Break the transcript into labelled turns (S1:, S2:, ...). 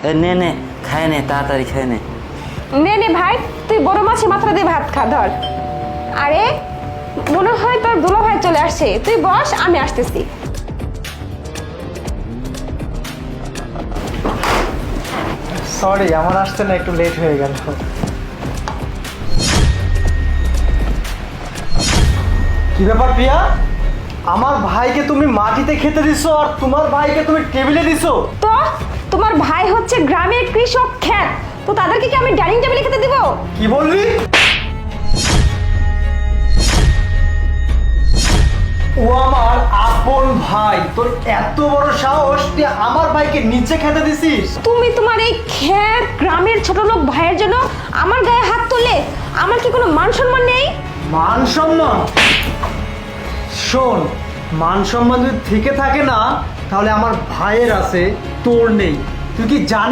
S1: নে নে খায় নে, তাড়াতাড়ি খেয়ে নে।
S2: নে নে ভাই, তুই বড় মাছের মাথা দিয়ে ভাত খা, ধর। আরে মনে হয় তোর দুলা ভাই চলে আসছে, তুই বস, আমি আসতেছি।
S3: সরি, আমার আসতে না একটু লেট হয়ে গেল। কি ব্যাপার প্রিয়া, আমার ভাইকে তুমি মাটিতে খেতে দিছো আর তোমার ভাইকে তুমি টেবিলে দিছো?
S2: তো তোমার ভাই হচ্ছে গ্রামের কৃষক খ্যাত, তো তাদেরকে কি আমি ডাইনিং টেবিলে খেতে দিব?
S3: কি বললি? ও আমার আপন ভাই, তোর এত বড় সাহস তুই আমার ভাইকে নিচে খেতে দিছিস?
S2: তুমি তোমার এই খ্যাত গ্রামের ছোট লোক ভাইয়ের জন্য আমার গায়ে হাত তুললে? আমার কি কোনো মান সম্মান নেই?
S3: মান সম্মান? শোন, মান সম্মান যদি থেকে থাকে না, তাহলে আমার ভাইয়ের আছে, তোর নেই। তুই কি জানিস